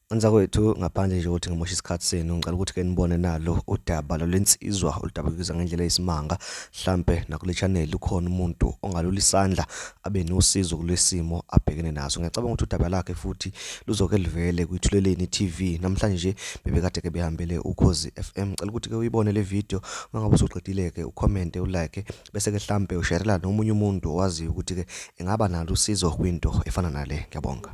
Anza kwethu ngaphandle nje ukuthi ngimosha isikhathi senu ngicela ukuthi ke nibone nalo udaba lolensizwa oludabukiza ngendlela yesimanga mhlambe nakule channel ukhona umuntu ongalula isandla abe nosizo kulesimo abhekene naso. Ngiyacabanga ukuthi udaba lakhe futhi luzoke livele kuithuleleni TV namhlanje bebekade ke behambele uKhozi FM. Ngicela ukuthi ke uyibone le video mangabe usuqedile ke ucomment ulike bese ke mhlambe usharela nomunye umuntu owazi ukuthi ke engaba nalo usizo kwinto efana nale. Ngiyabonga.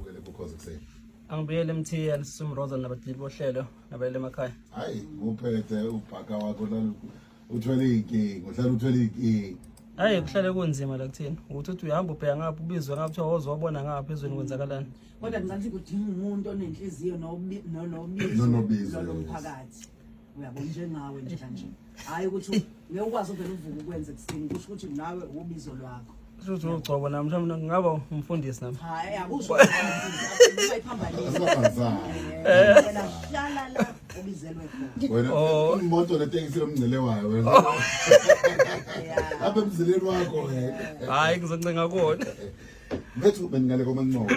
Angibuyele MTN Simroza nabadili bohlelo nabayele emakhaya. Hayi uphethe ubhaka wakho la uthwele inkingi, uhlala uthwele inkingi. Hayi kuhlale kunzima la kuthini. Ukuthi uyahamba ubheka ngapha ubizwe ngapha uthiwa wozobona ngapha ezweni kwenzakalani. Kodwa ngizathi kudinga umuntu onenhliziyo nobizo lomphakathi. Uyabona njengawe nje kanje. Hayi ukuthi ngeke ukwazi uvela uvuka ukwenza kusini kusho ukuthi nawe ubizo lwakho. Futhi ucobo nami mhlawumbe ngaba umfundisi nami. Hayi akusho ukuthi bayiphambanisa. Wena hlala la ubizelwe khona. Wena imoto letekisi lomngcele wayo wena. Apha emzileni wakho wena. Hayi ngizoncenga kona. Bethu beningale komanqoko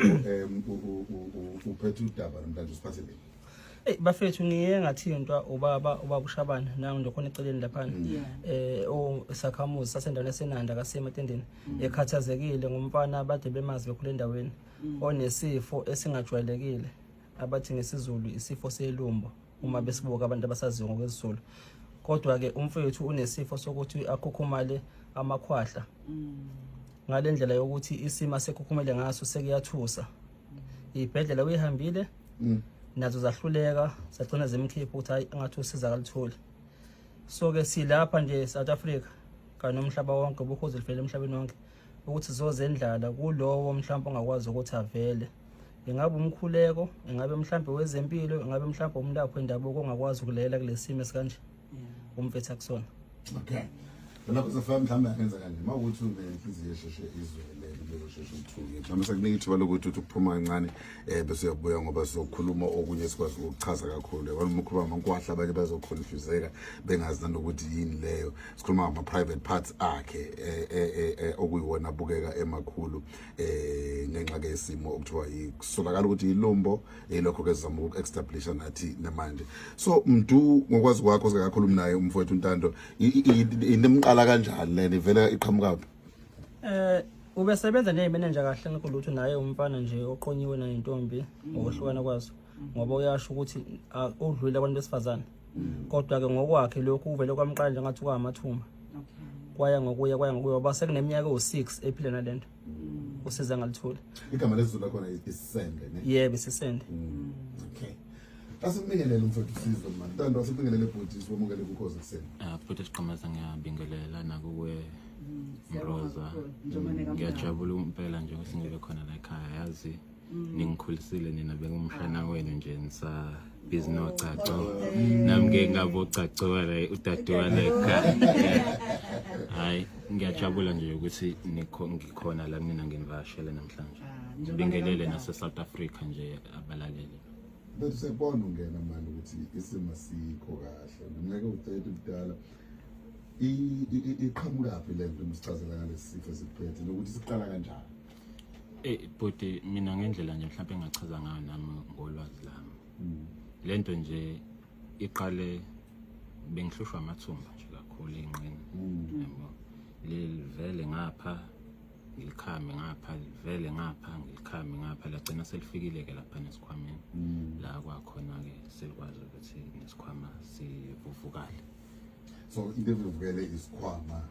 uphethe udaba namhlanje usiphathele. Bafethu ngiye ngathintwa ubaba kushabana nangu ndokhona eceleni laphana osakhamuzi sasendaweni yaseNanda kaSematendeni ekhathazekile ngumfana abade bemazi bekhule endaweni onesifo esingajwayelekile abathi ngesizulu isifo selumbo uma besibuka abantu abasaziyo ngokwezulu kodwa ke umfethu unesifo sokuthi akhukhumale amakhwahla ngalendlela yokuthi isima sekhukhumele ngaso sekuyathusa ibhedlela uyihambile nazo zahluleka sagcina zemkhipha ukuthi hayi angathi usiza kalitholi so ke silapha nje South Africa kanomhlaba wonke ubukhozi livele emhlabeni wonke ukuthi zozendlala kulowo mhlawumbe ongakwazi ukuthi avele ingabe umkhuleko ingabe mhlawumbe wezempilo ingabe mhlawumbe umlapho endabuko ongakwazi ukulela kulesimo esikanje umfethu akusona. Okay lapho sefam mhlawumbe akenza kanje mawukuthi unenhliziyo esheshe izwele lokusheshe uthuke mhlawumbe sekunika ithuba lokuthi uphuma kancane bese uyabuya ngoba sizokhuluma okunye sikwazi ukuchaza kakhulu yabona umkhuluma amankwahla abanye bazoconfuseka bengazi nanokuthi yini leyo sikhuluma ngama private parts akhe okuyiwona abukeka emakhulu ngenxa ke isimo okuthiwa isolakala ukuthi ilumbo lokho ke sizama uku-establisha nathi namanje so mntu ngokwazi kwakho sekakhuluma naye umfowethu uNtando indimqala kanjani lena ivela iqhamuka ubesebenza nemanager kahle ngikho lutho naye umfana nje oqonyiwe na intombi ngokuhlukana kwazo ngoba uyasho ukuthi udlule abantu besifazane kodwa ke ngokwakhe lokhu uvele kwamqala nje ngathi kwamathumba kwaya ngokuya basekuneminyaka o6 ephila nalento usiza ngalithola igama lezulu lakho isisende ne yebo isisende okay asibingelele umfowethu uSizwe manje Ntando asibingelele bhuti siwamukele kuKhozi kuseni bhuti siqhamaza ngiyabingelela nakuwe Mroza ngiyajabula impela nje ukuthi ngibe khona la ekhaya yazi ningikhulisile nina bengumshana wenu nje nisa business ocaco nami ngeke ngabocacwala udadewala ekhaya hayi ngiyajabula nje ukuthi ngikhona la mina nginivashele namhlanje ngibingelele nase South Africa nje abalaleli bethu sebona ungena manje ukuthi isimo sikho kahle ngeke ucede ubudala iqhamukapi lento msichazela ngalesi sifo esiphethe nokuthi siqala kanjani bhuti mina ngendlela nje mhlawumbe engachaza ngayo nami ngolwazi lami lento nje iqale bengihlushwa amathumba nje kakhulu inqini yabo livele ngapha ngilikhame ngapha livele ngapha ngilikhame ngapha lagcina selifikile ke lapha nesikhwameni la kwakhona ke selikwazi ukuthi nesikhwama sivuvukale so into evuvukele isikhwama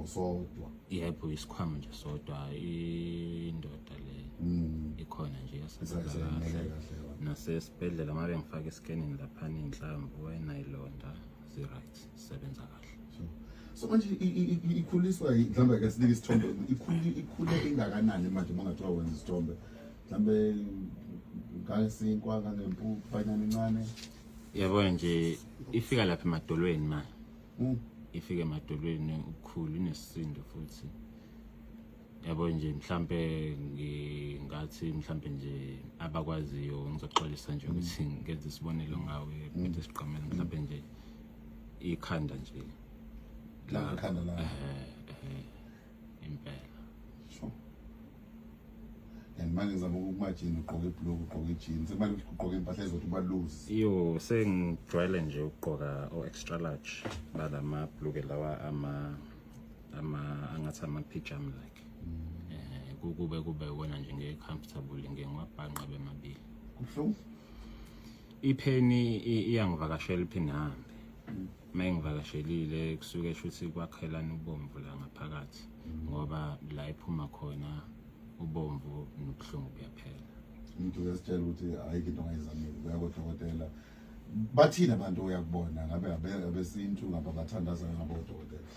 sodwa yebo isikhwama nje sodwa indoda le ikhona nje yasebenza nasesibhedlela mabe ngifaka iscanning lapha inhlamvu wayinayilonda right sebenza kahle so manje ikhuliswa mhlawumbe ke sinike isithombe ikhule ingakanani manje mangathiwa wenza isithombe mhlawumbe ngasinkwa nempuphu fanyana incane yabona nje ifika lapha emadolweni manje ifike emadolweni ukukhulu inesisindo futhi yabona nje mhlambe ngathi mhlambe nje abakwaziyo ngizoxolisa nje ukuthi ngenze isibonelo ngawe bese siqhamela mhlambe nje ikhanda nje la khanda la impela and manje ngizama ukumajini ugqoke ibhulukwe ugqoke ijini sekumele ugqoke impahla ezothi uba loose. Yo sengijwayele nje ukugqoka o-extra large balamabhuluke lawa angathi ama-pijama like kube wona nje nge-comfortable ngiwabhanqa bemabili. Kubuhlungu? Ipheni iyangivakashela ipheni hambe uma ngivakashelile kusuke shuthi kwakhelana ubomvu la ngaphakathi ngoba la iphuma khona ubomvu nobuhlungu buyaphela. Umuntu uyasitshela ukuthi ayikho into ongayizamile uya kodokotela. Bathini abantu uyakubona ngabe abesintu ngaba bathandaza ngabodokotela?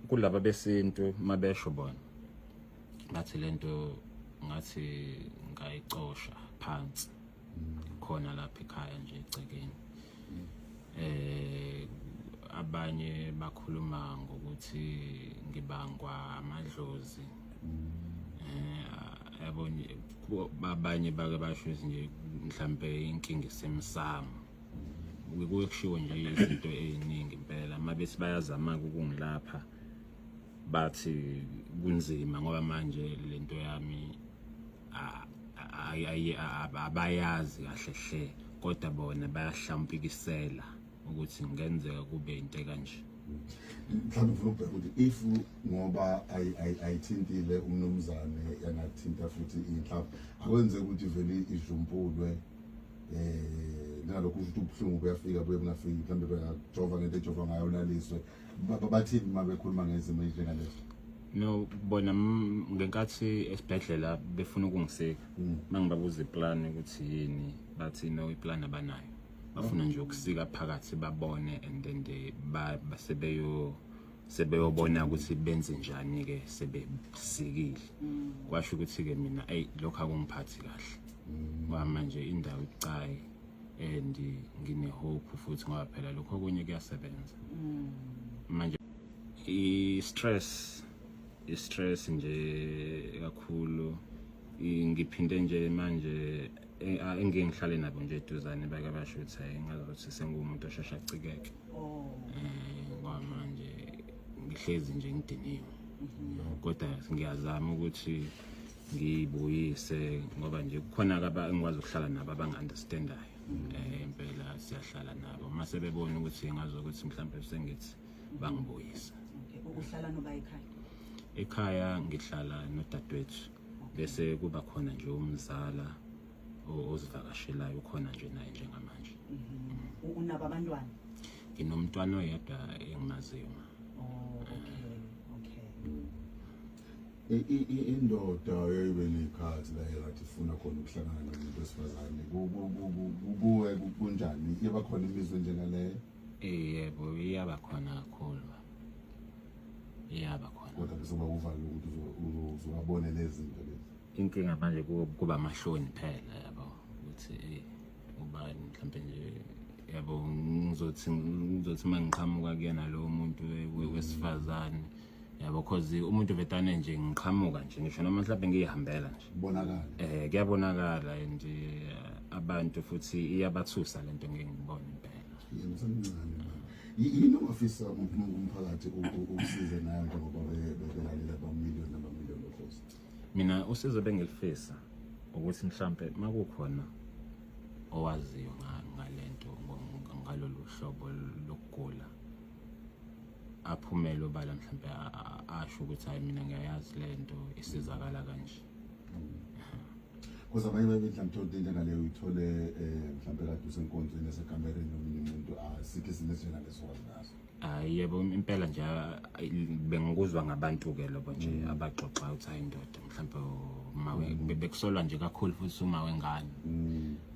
Kulaba besintu mabesho bona bathi lento ngathi ngayicosha phansi khona lapha ekhaya nje egcekeni. Abanye bakhuluma ngokuthi ngibangwa amadlozi. Yabona abanye bake basho nje mhlambe inkinga isemsamo. Kushiwo nje izinto eziningi impela mabethi bayazama ukungilapha bathi kunzima ngoba manje lento yami abayazi kahle hle kodwa bona bayahlampikisela ukuthi ngenzeka kube into kanje. Mhlawumbe ufuna ukubheka ukuthi if ngoba ayithintile umnumzane yangathinta futhi inhlamba akwenze ukuthi vele ijumpulwe nalokho ukuthi ubuhlungu buyafika buye bungafiki mhlawumbe bengajova ngento ejova ngayo laliswe bathini uma bekhuluma ngezimo ezinjengalezo? No bona ngenkathi esibhedlela befuna ukungiseka mangibabuza iplan ukuthi yini bathi no iplan abanayo bafuna nje ukusika phakathi babone and then sebeyobona ukuthi benze njani ke sebesikile. Kwasho ukuthi ke mina lokho akungiphathi kahle ngoba manje indawo icayi and ngine hope futhi ngoba phela lokho okunye kuyasebenza. Manje i-stress nje kakhulu ngiphinde nje manje engihlale nabo nje eduzane bake basho ukuthi ngazothi sengumuntu oshesha acikeke. Ngoba manje ngihlezi nje ngidiniwe kodwa ngiyazama ukuthi ngibuyise ngoba nje kukhona engikwazi ukuhlala nabo abangi-understandayo. Impela siyahlala nabo mase bebona ukuthi ngazokuthi mhlawumbe sengithi bangibuyisa. Uhlala noba ekhaya ngihlala nodadewethu bese kuba khona nje umzala ozivakashelayo khona nje naye njengamanje. Unabo abantwana? Nginomntwana oyedwa engimaziyo. Indoda eyibe nekhathi la engathi ifuna khona ukuhlangana nomuntu wesifazane kubuye kunjani? Yeba khona imizwa njengaleyo? Yebo iyaba khona kakhulu. Iyaba khona. Kodwa bese ubavale ukuthi uzobone lezi zinto lezi. Inkinga manje kuba amahloni phela yabo ukuthi ubani mhlawumbe nje yabo ngizothi mangiqhamuka kuyena lo muntu wesifazane yabo because umuntu vetane nje ngiqhamuka nje ngisho noma mhlawumbe ngiyihambela nje Bonakala. Kuyabonakala and abantu futhi iyabathusa lento ngiyibona impela. Yemsemncane manje. Yini ongafisa umphakathi ukusiza nayo njengoba belalela bamiliyoni namamiliyoni okhosi? Mina usizo bengilifisa ukuthi mhlambe makukhona owaziyo ngalento ngalolu hlobo lokugula aphumele obala mhlambe asho ukuthi hayi mina ngiyayazi lento isizakala kanje. Kuza abanye mhlawumbe into njengaleyo uyithole mhlawumbe kade usenkonzweni esekamereni nomunye umuntu asikho isinezena lesokwazi naso. Yebo impela nje bengikuzwa ngabantu ke lobo nje abaxoxa ukuthi hayi indoda mhlambe uma bekusolwa nje kakhulu futhi uma wengane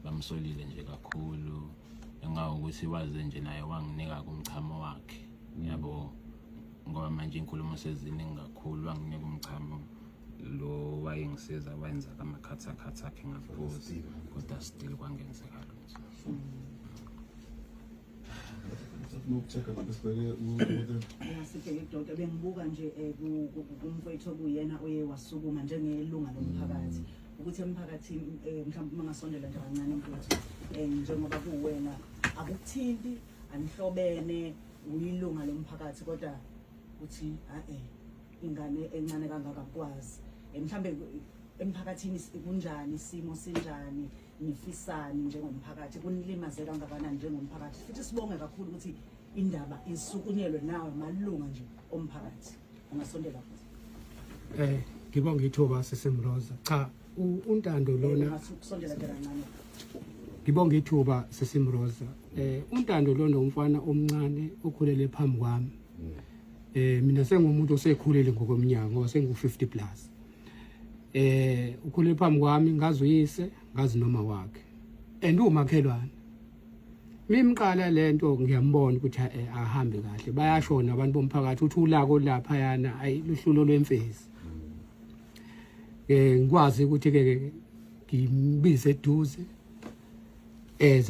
bamsolile nje kakhulu engawo ukuthi waze nje naye wanginika kumchamo wakhe yabo ngoba manje inkulumo seziningi kakhulu wanginika umchamo lo wayengisiza wenza amakhatha akhe ngaphuza kodwa still kwangenzeka lutho. Ukucheka ngabesibeke ukuthi Sibheke Dr. bengibuka nje kumfowethu okuyena oye wasukuma njengelunga lomphakathi ukuthi emphakathini mhlawumbe mangasondela nje kancane mfowethu njengoba kuwena akuthinti anihlobene uyilunga lomphakathi kodwa uthi ingane encane kangaka kwazi mhlambe emphakathini kunjani isimo sinjani nifisani njengomphakathi kunilimaze kangakanani njengomphakathi futhi sibonge kakhulu ukuthi indaba isukunyelwe nawe malunga nje omphakathi ungasondela futhi ngibonga ithuba sesimroza cha untando lona ngasondela nje kancane ngibonga ithuba sesimroza untando lona umfana omncane okhulele phambi kwami mina sengumuntu osekhulele ngokomnyango sengu50 plus ukhulele phambi kwami ngazi uyise ngazi noma wakhe umakhelwane mimqala lento ngiyambona ukuthi ahambe kahle bayashona abantu bomphakathi uthi ulako lapha yana ayiluhlulo lwemfezi ngikwazi ukuthi ke ngimbize eduze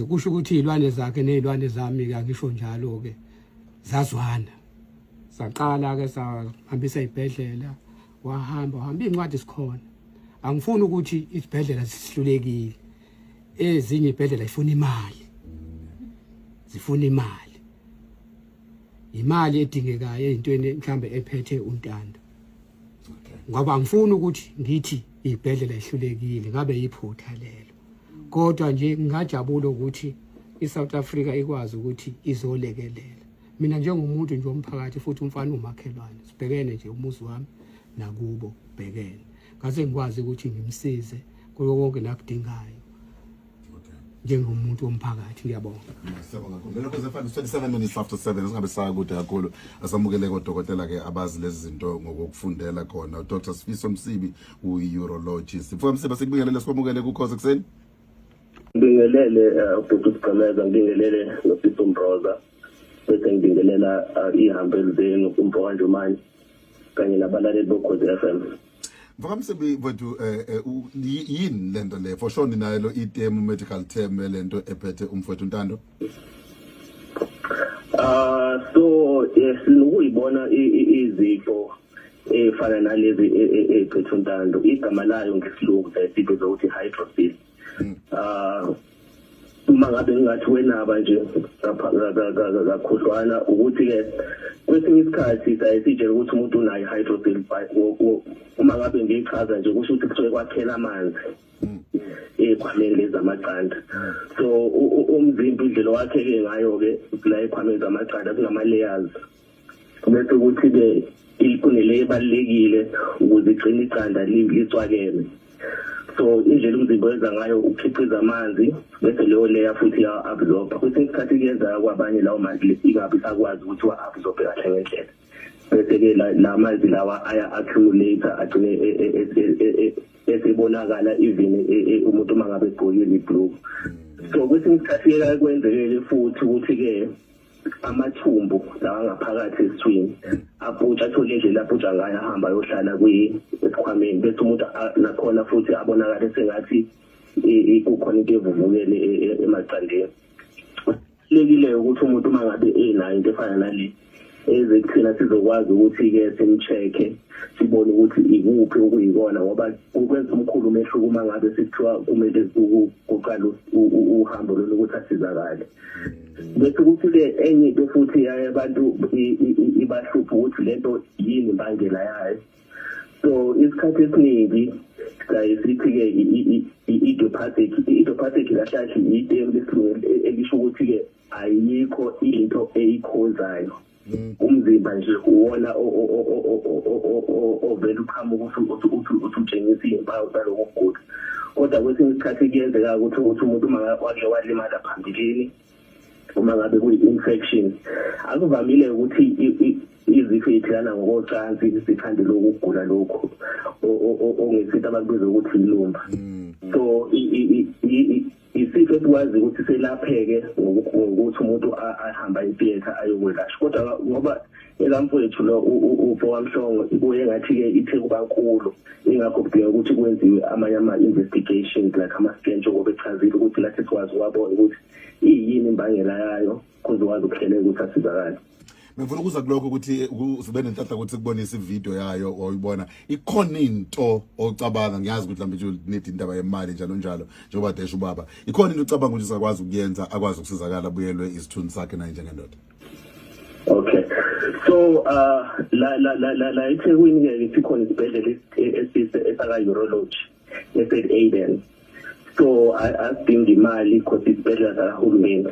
kusho ukuthi izilwane zakhe nezilwane zami ke ngisho njalo ke zazwana saqala ke sahambisa ibhedlela wahamba incwadi sikhona angifuni ukuthi isibhedlela sihlulekile ezinye ibhedlela zifuna imali edingekayo ezintweni mhlambe ephethe untando ngoba angifuni ukuthi ngithi ibhedlela ihlulekile ngabe yiphutha lelo kodwa nje ngajabula ukuthi iSouth Africa ikwazi ukuthi izolekelela mina njengomuntu nje omphakathi futhi umfana umakhelwane sibhekene nje umuzi wami nakubo bhekene ngase ngikwazi ukuthi ngimsize kuyo konke nakudingayo njengomuntu omphakathi ngiyabonga. Siyabonga kakhulu. Lokho zefana 27 minutes after 7 singabe sakude kakhulu asamukele kodokotela ke abazi lezi zinto ngokufundela khona Dr. Sifiso Msibi u-urologist. Mfowethu Msibi sikubingelele sikwamukele kuKhosi Ekseni. Ngibingelele ubhuti Sigameza ngibingelele noSipho Mroza bese ngibingelela ihambeli zenu uMfoka Njumani kanye nabalaleli boKhosi FM. Mfowethu bethu yini lento le for sure ninalo item medical term lento ephethe umfowethu untando. So yes ukuyibona izifo efana nalezi ephethe untando igama layo ngesilungu sibiza ukuthi hydrocele. Uma ngabe ngathi wenaba nje ngakhohlwana ukuthi ke kwesinye isikhathi sayisitshela ukuthi umuntu unayo hydrocele uma ngabe ngichaza nje kusho ukuthi kusuke kwakhela amanzi ekhwameni lezamaqanda so umzimba indlela wakheke ngayo ke la ekhwameni zamaqanda kunama layers bese ukuthi ke ikunele ebalekile ukuze igcine iqanda licwakeme. So indlela umzimba wenza ngayo ukukhiqiza amanzi bese leyo layer futhi ya-absorb kwesinye isikhathi kuyenza kwabanye lawo manzi ingabe sakwazi ukuthi wa-absorbe kahle ngendlela bese-ke la manzi lawa aya-accumulate agcine esebonakala even umuntu uma ngabe egqokile ibhluku. So kwesinye isikhathi kwenzekele futhi ukuthi-ke amathumbu lawa ngaphakathi esithweni aputsha athole indlela aputsha ngayo ahamba ayohlala esikhwameni bese umuntu nakhona futhi abonakala sengathi kukhona into evuvukele emaqandeni. Lekile ukuthi umuntu uma ngabe enayo into efana nale ezekuthina sizokwazi ukuthi-ke simcheck-e sibone ukuthi ikuphi okuyikona ngoba kwenza umkhulu umehluko uma ngabe sekuthiwa kumele kuqala uhambo lokuthi asizakale. Bese ukuthi-ke enye into futhi abantu ibahlupha ukuthi lento yini imbangela yayo. So isikhathi esiningi sithi-ke i-idiopathic kahlahle item elisho ukuthi-ke ayikho into eyikhozayo umzimba nje uwona ovela uqhamuka uthi utshengisa izimpawu zalokho kugula. Kodwa kwesinye isikhathi kuyenzeka ukuthi umuntu uma wake walimala phambilini uma ngabe kuyi-infection akuvamile ukuthi izifo ezithelana ngokocansi zithande lokugula lokho ongesinto abakubiza ukuthi ilumba. So isifo esikwazi ukuthi selapheke ngokuthi umuntu ahamba itheatre ayokwelashwa kodwa ngoba ekamfowethu lo uFokamhlongo ibuye ngathi-ke ithe kuba nkulu ingakho kudinga ukuthi kwenziwe amanye ama-investigations like ama-scan njengoba echazile ukuthi lathi sikwazi ukwabona ukuthi iyini imbangela yayo kuzokwazi ukuhlelela ukuthi asizakale. Ngifuna ukuza kulokho ukuthi sibe nenhlanhla ukuthi sikubonise ivideo yayo wayibona ikhona into ocabanga ngiyazi ukuthi mhlawumbe need indaba yemali njalo njalo njengoba desha ubaba ikhona into ocabanga ukuthi sakwazi ukuyenza akwazi ukusizakala abuyelwe isithunzi sakhe naye njengendoda. Okay So la eThekwini ke sikhona isibhedlela esaka urology eSt Aidan. So asidinga imali because isibhedlela sakahulumeni.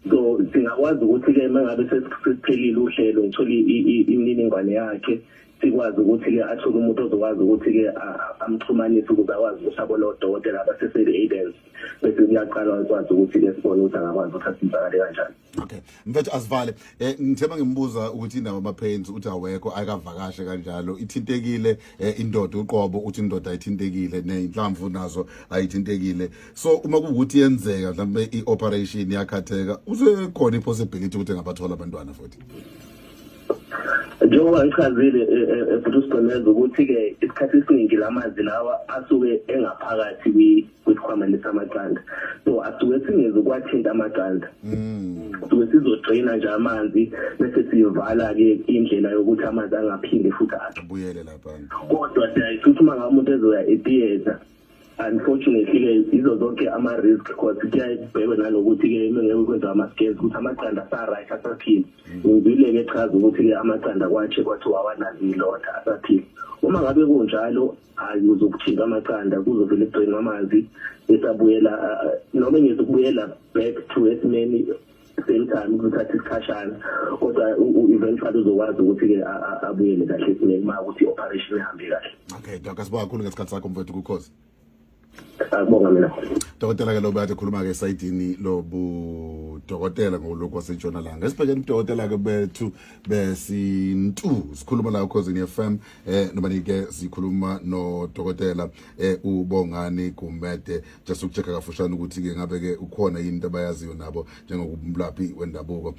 So singakwazi ukuthi ke mangabe sesiphelile uhlelo ngithola imininingwane yakhe sikwazi ukuthi ke athole umuntu ozokwazi ukuthi ke amxhumanise ukuze akwazi ukusabona odokotela abaseSt Aidan bese kuyaqala ukwazi ukuthi ke sibone ukuthi angakwazi ukuthi asizakale kanjani. Okay, mfethu asivale ngithemba ngimbuza ukuthi indaba ama-pains uthi awekho ayikavakashe kanjalo ithintekile indoda uqobo uthi indoda ayithintekile nenhlamvu nazo ayithintekile. So uma kuwukuthi yenzeka mhlawumbe i-operation yakhatheka usekhona i-possibility ukuthi engabathola abantwana futhi. Njengoba ngichazile futhi usiboneza ukuthi ke isikhathi esiningi lamazi lawa asuke engaphakathi kwisikhwama samaqanda. So asuke singeze kwathinta amaqanda. Asuke sizodraina nje amanzi bese siyovala ke indlela yokuthi amanzi angaphinde futhi abuyele lapha. Kodwa siyayithi uma ngabe umuntu ezoya etheater unfortunately izo zonke ama-risk because kuyayibhekwe nanokuthi ke ngeke kwenza ama-scans ukuthi amaqanda asa-right asaphile. Ngizile-ke echaza ukuthi-ke amaqanda kwatshe kwathiwa awanazo iy'londa asaphile. Uma ngabe kunjalo uzokuthinta amaqanda kuzovele kugcinwe amanzi esabuyela noma ngizokubuyela back to esimeni same time kuthatha isikhashana kodwa eventually uzokwazi ukuthi-ke abuyele kahle esimeni uma ukuthi i-operation ihambe kahle. Okay, Dr. Sibonga kakhulu ngesikhathi sakho mfethu kukhozi. Akubonga mina. Dokotela ke lo bathi khuluma ke esayidini lobu dokotela ngolokho waseNtshonalanga. Esibhekene udokotela ke bethu besintu sikhuluma la ukhosini FM noma nike sikhuluma no dokotela uBongani Gumede just ukuchecka kafushane ukuthi ke ngabe ke ukhona yini into abayaziyo nabo njengokubulaphi wendabuko.